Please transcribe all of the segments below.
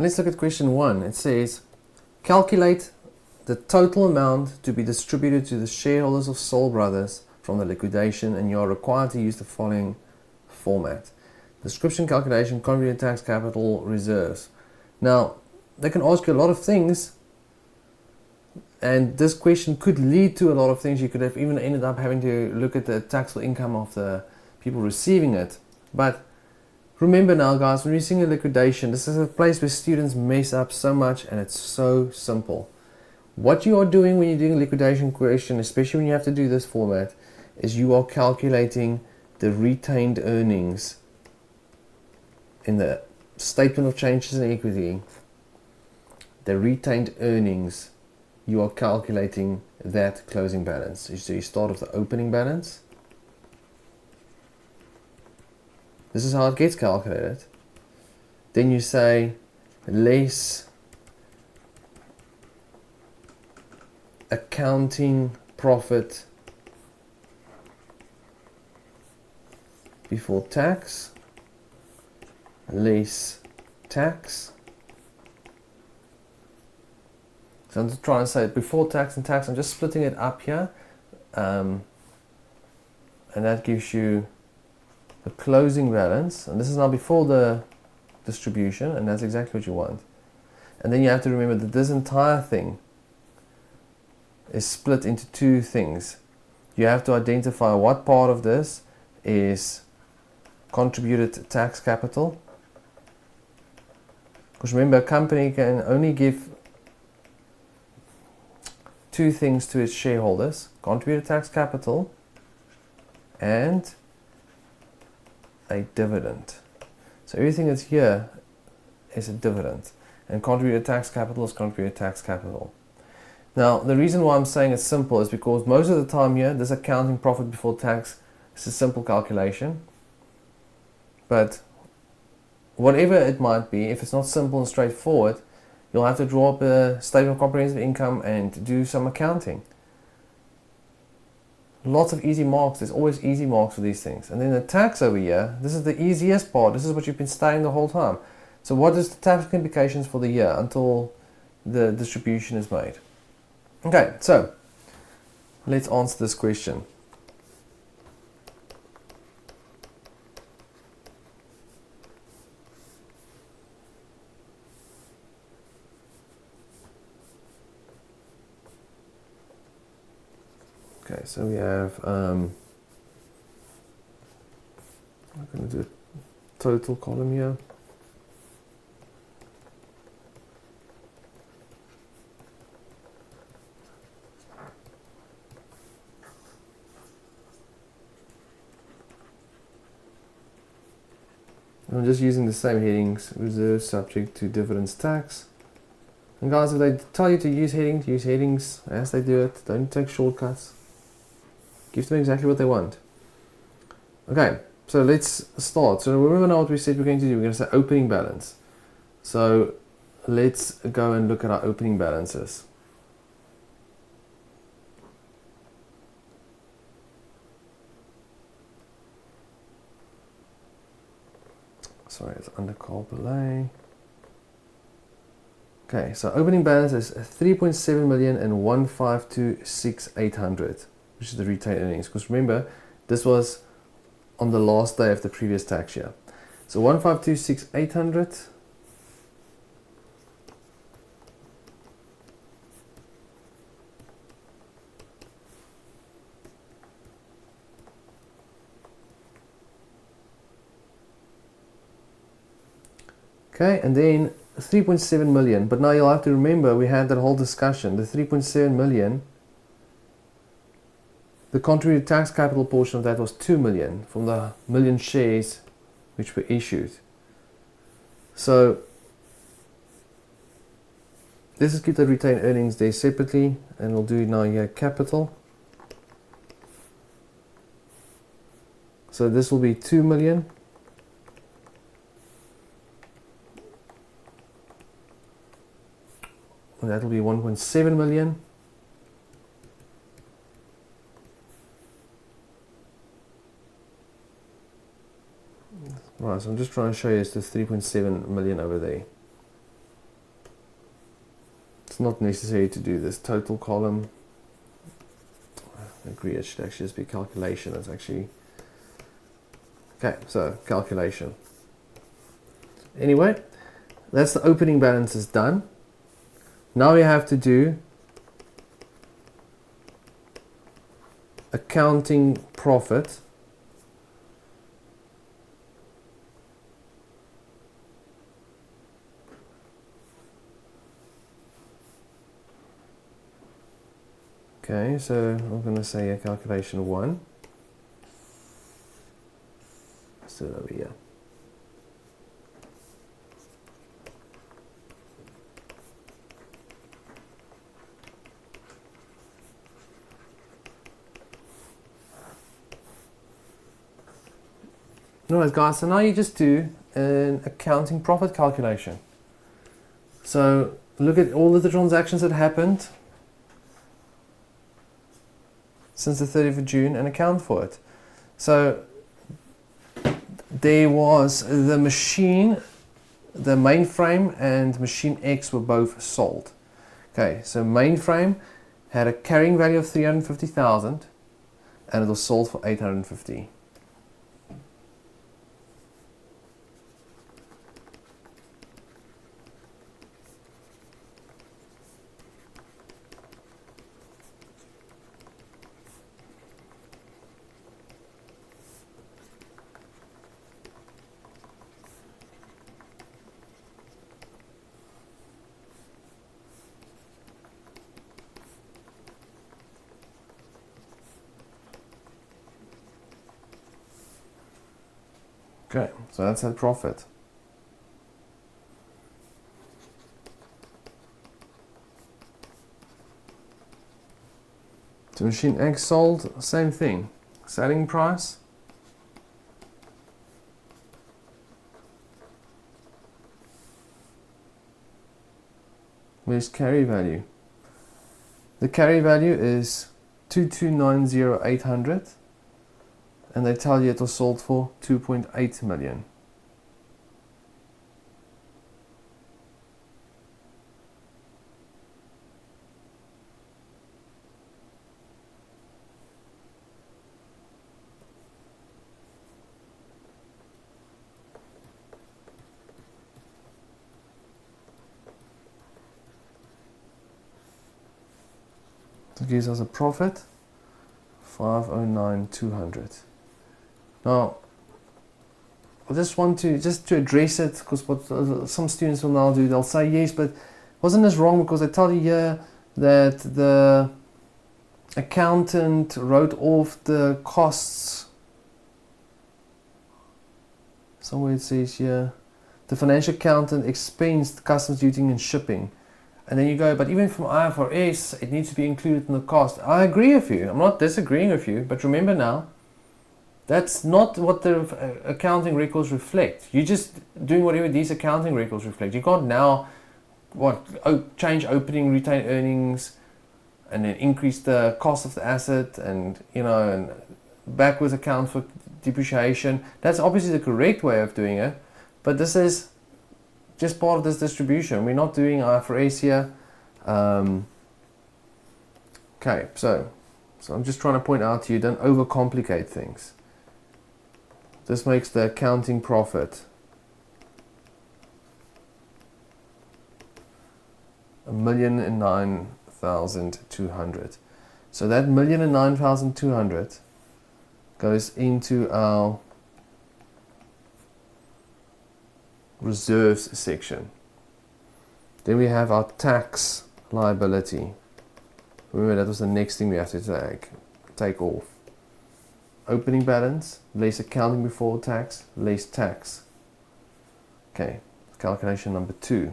Let's look at question 1. It says, calculate the total amount to be distributed to the shareholders of Soul Brothers from the liquidation, and you are required to use the following format. Description, calculation, contributed tax, capital, reserves. Now, they can ask you a lot of things, and this question could lead to a lot of things. You could have even ended up having to look at the taxable income of the people receiving it. But remember now, guys, when you're seeing a liquidation, this is a place where students mess up so much, and it's so simple. What you are doing when you're doing a liquidation question, especially when you have to do this format, is you are calculating the retained earnings in the statement of changes in equity. The retained earnings, you are calculating that closing balance. So you start with the opening balance. This is how it gets calculated. Then you say less accounting profit before tax, less tax. So I'm just trying to say before tax and tax. I'm just splitting it up here, and that gives you the closing balance, and this is now before the distribution, and that's exactly what you want. And then you have to remember that this entire thing is split into two things. You have to identify what part of this is contributed tax capital, because remember, a company can only give two things to its shareholders: contributed tax capital and a dividend. So everything that's here is a dividend, and contributed tax capital is contributed tax capital. Now, the reason why I'm saying it's simple is because most of the time here, this accounting profit before tax is a simple calculation. But whatever it might be, if it's not simple and straightforward, you'll have to draw up a statement of comprehensive income and do some accounting. Lots of easy marks. There's always easy marks for these things. And then the tax over here, this is the easiest part. This is what you've been studying the whole time. So what is the tax implications for the year until the distribution is made? Okay, so let's answer this question. Okay, so we have, I'm going to do a total column here. I'm just using the same headings: reserve, subject to dividends, tax. And guys, if they tell you to use headings as they do it. Don't take shortcuts. Give them exactly what they want. Okay, so let's start. So remember now what we said we're going to do. We're going to say opening balance. So let's go and look at our opening balances. Sorry, it's under Pillay. Okay, so opening balance is 3.7 million and 152,600, which is the retained earnings. Because remember, this was on the last day of the previous tax year. So 152,600. Okay, and then 3.7 million. But now you'll have to remember we had that whole discussion. The 3.7 million, the contributed tax capital portion of that was 2 million from the million shares which were issued. So let's just keep the retained earnings there separately, and we'll do now here capital. So this will be 2 million. And that will be 1.7 million. Right, so I'm just trying to show you it's the 3.7 million over there. it's not necessary to do this total column. I agree, it should actually just be calculation. It's actually okay. So calculation. Anyway, that's the opening balance is done. Now we have to do accounting profit. Okay, so I'm going to say a calculation 1. Let's do it over here. Alright guys, so now you just do an accounting profit calculation. So look at all of the transactions that happened since the 30th of June and account for it. So there was the machine, the mainframe and machine X were both sold. Okay, so mainframe had a carrying value of 350,000 and it was sold for 850. Okay, so that's that profit. To machine X sold, same thing. Selling price. Where's carry value? The carry value is 2290800. And they tell you it was sold for 2.8 million. That gives us a profit 509,200. Now, I just want to address it, because what some students will now do, they'll say yes, but wasn't this wrong because they tell you here that the accountant wrote off the costs. Somewhere it says here, the financial accountant expensed customs duty and shipping. And then you go, but even from IFRS, it needs to be included in the cost. I agree with you. I'm not disagreeing with you, but remember now, that's not what the accounting records reflect. You're just doing whatever these accounting records reflect. You can't now change opening retained earnings and then increase the cost of the asset and and backwards account for depreciation. That's obviously the correct way of doing it, but this is just part of this distribution. We're not doing IFRS here. Okay, so I'm just trying to point out to you, don't overcomplicate things. This makes the accounting profit 1,009,200. So that 1,009,200 goes into our reserves section. Then we have our tax liability. Remember, that was the next thing we have to take off. Opening balance, less accounting before tax, less tax. Okay, calculation number 2.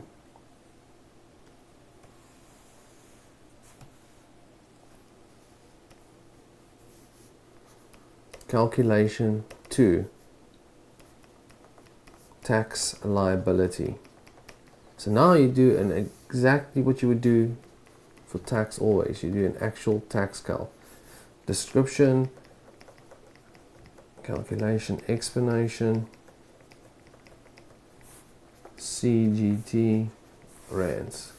Calculation 2. Tax liability. So now you do exactly what you would do for tax always. You do an actual tax calc. Description, calculation, explanation, CGT, rands.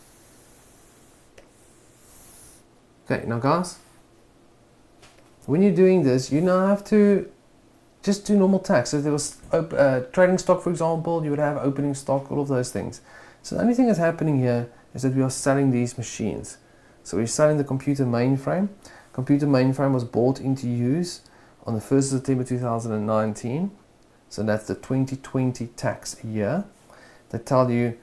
Okay, now guys, when you're doing this, you now have to just do normal tax. So if there was trading stock, for example, you would have opening stock, all of those things. So the only thing that's happening here is that we are selling these machines. So we're selling the computer mainframe. Computer mainframe was bought into use on the 1st of September 2019. So that's the 2020 tax year. They tell you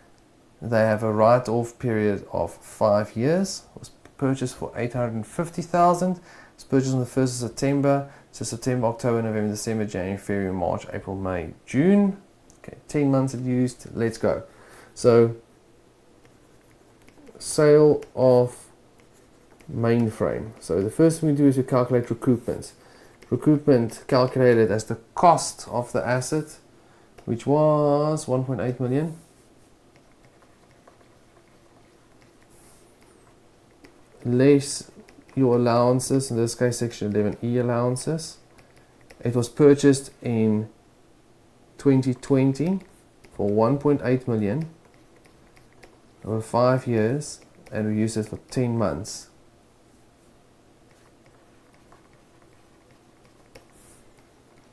they have a write-off period of 5 years. It was purchased for 850,000. It's purchased on the 1st of September. So September, October, November, December, January, February, March, April, May, June. Okay, 10 months it used. Let's go. So sale of mainframe. So the first thing we do is we calculate recoupments. Recoupment calculated as the cost of the asset, which was 1.8 million. Less your allowances, in this case section 11E allowances. It was purchased in 2020 for 1.8 million over 5 years, and we used it for 10 months.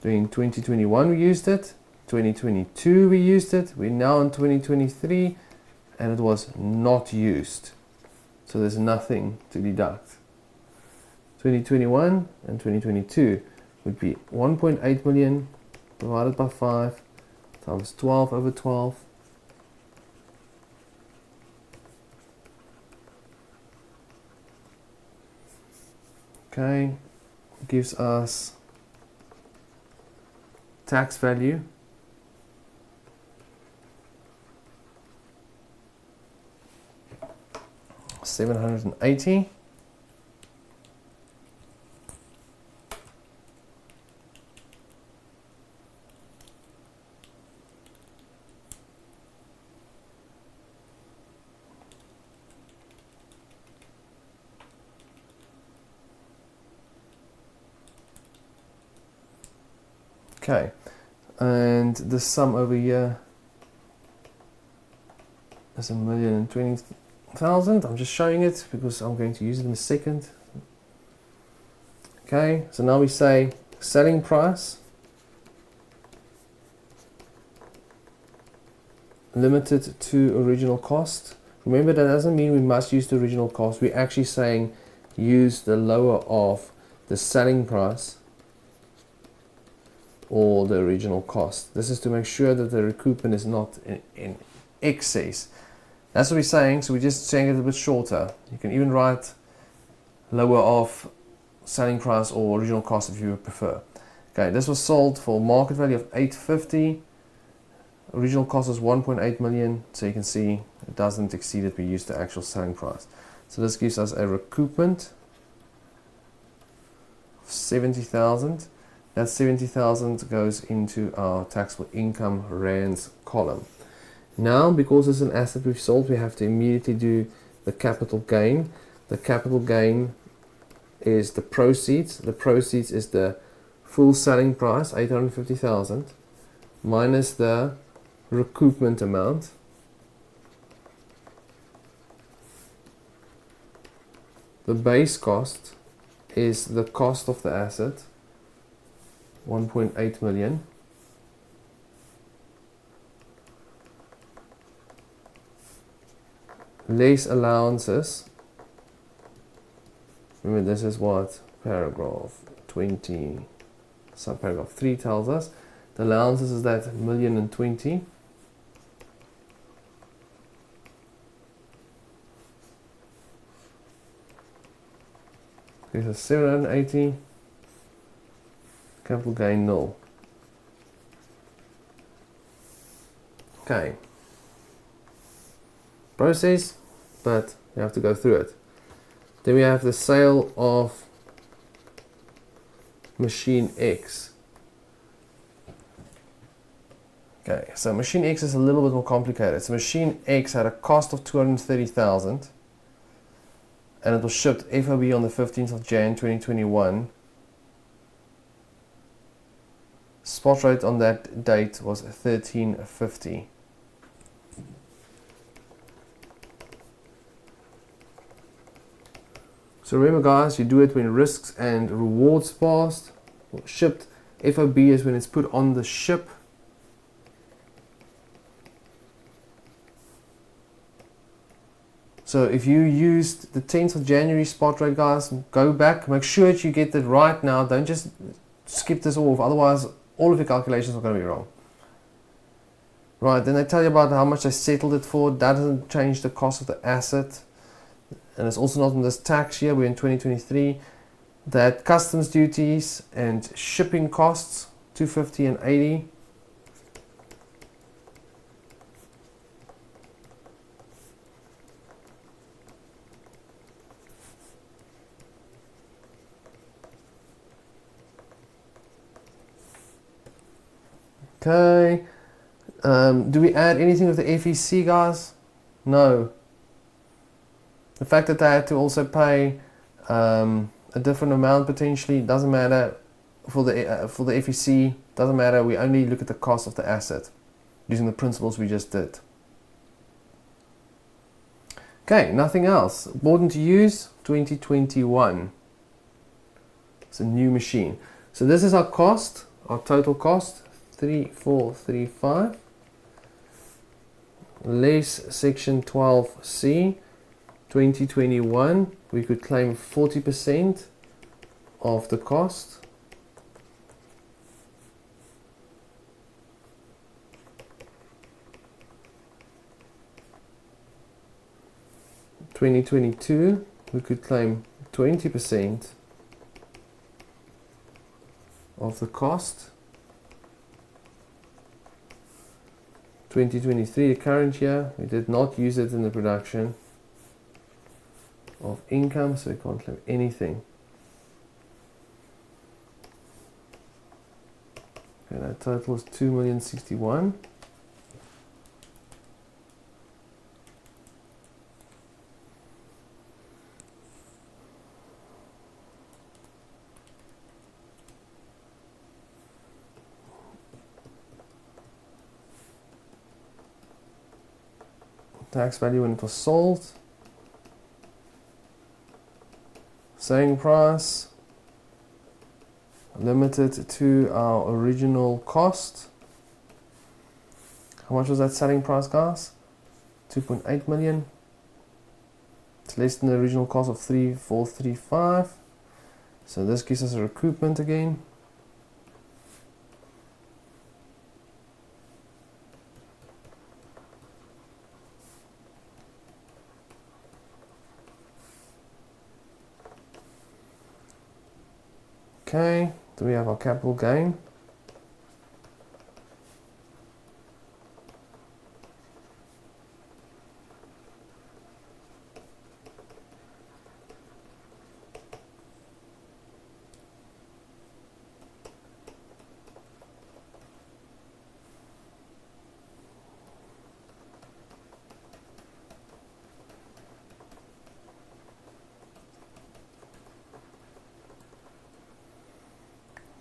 During 2021 we used it, 2022 we used it, we're now in 2023 and it was not used. So there's nothing to deduct. 2021 and 2022 would be 1.8 million divided by 5 times 12 over 12. Okay, gives us tax value $780. Okay, and the sum over here is 1,020,000. I'm just showing it because I'm going to use it in a second. Okay, so now we say selling price limited to original cost. Remember, that doesn't mean we must use the original cost. We're actually saying use the lower of the selling price or the original cost. This is to make sure that the recoupment is not in excess. That's what we're saying, so we're just saying it a bit shorter. You can even write lower of selling price or original cost if you prefer. Okay, this was sold for market value of 850. Original cost was 1.8 million, so you can see it doesn't exceed it. We used the actual selling price. So this gives us a recoupment of 70,000. That 70,000 goes into our taxable income rands column. Now, because it's an asset we've sold, we have to immediately do the capital gain. The capital gain is the proceeds. The proceeds is the full selling price, 850,000, minus the recoupment amount. The base cost is the cost of the asset, 1.8 million. Less allowances. Remember, this is what paragraph 20, subparagraph 3 tells us. The allowances is that 1,020,000. Okay, so 780. Capital gain null. Okay. Process, but you have to go through it. Then we have the sale of machine X. Okay, so machine X is a little bit more complicated. So machine X had a cost of 230,000 and it was shipped FOB on the 15th of Jan 2021. Spot rate on that date was 13.50. So remember guys, you do it when risks and rewards passed or shipped. FOB is when it's put on the ship. So if you used the 10th of January spot rate, guys, go back, make sure that you get that right now. Don't just skip this off, otherwise all of your calculations are going to be wrong. Right, then they tell you about how much they settled it for. That doesn't change the cost of the asset. And it's also not in this tax year, we're in 2023. That customs duties and shipping costs, 250 and 80. Okay, do we add anything with the FEC, guys? No. The fact that they had to also pay a different amount potentially doesn't matter for the FEC. Doesn't matter. We only look at the cost of the asset using the principles we just did. Okay, nothing else. Important to use 2021. It's a new machine. So this is our cost, our total cost. 3435 less section 12C 2021, we could claim 40% of the cost. In 2022, we could claim 20% of the cost. 2023, the current year, we did not use it in the production of income, so we can't claim anything. Okay, that total is 2,061,000. Tax value when it was sold. Selling price limited to our original cost. How much was that selling price, guys? 2.8 million. It's less than the original cost of 3,435. So this gives us a recoupment again. Okay, do we have our capital gain?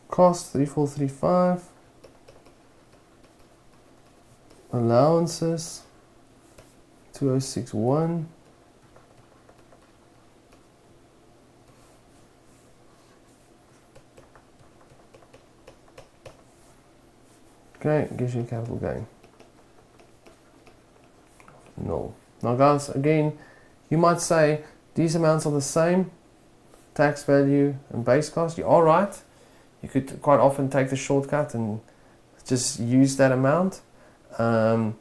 Cost 3,435. Allowances 2,061. Okay, gives you capital gain. No. Now guys, again, you might say these amounts are the same, tax value and base cost. You're all right. You could quite often take the shortcut and just use that amount. You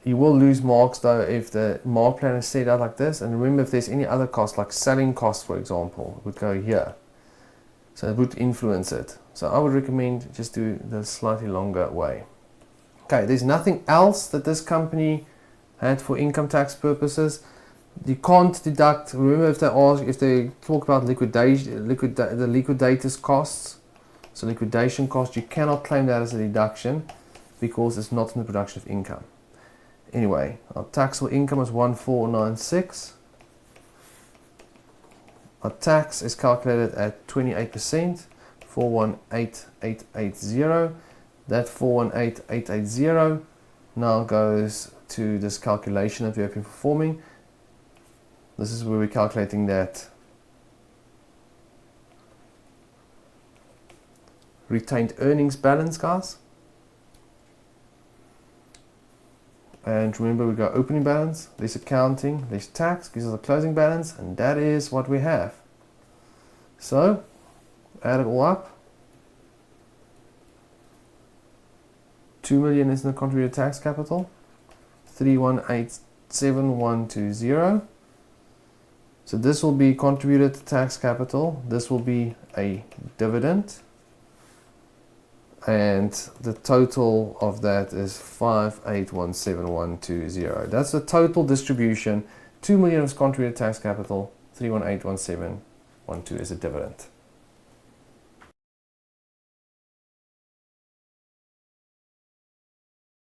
will lose marks though if the mark plan is set out like this. And remember, if there's any other cost, like selling cost for example, it would go here. So it would influence it. So I would recommend just do the slightly longer way. Okay, there's nothing else that this company had for income tax purposes. You can't deduct. Remember, if they talk about the liquidator's costs, so liquidation cost, you cannot claim that as a deduction because it's not in the production of income. Anyway, our taxable income is 1,496. Our tax is calculated at 28%, 418,880. That 418,880 now goes to this calculation that we have been performing. This is where we're calculating that retained earnings balance, guys. And remember, we got opening balance, there's accounting, there's tax, gives us a closing balance, and that is what we have. So, add it all up. 2 million is the contributed tax capital, 3187120. So this will be contributed tax capital, this will be a dividend, and the total of that is 5817,120. That's the total distribution. 2 million is contributed tax capital, 3181712 is a dividend.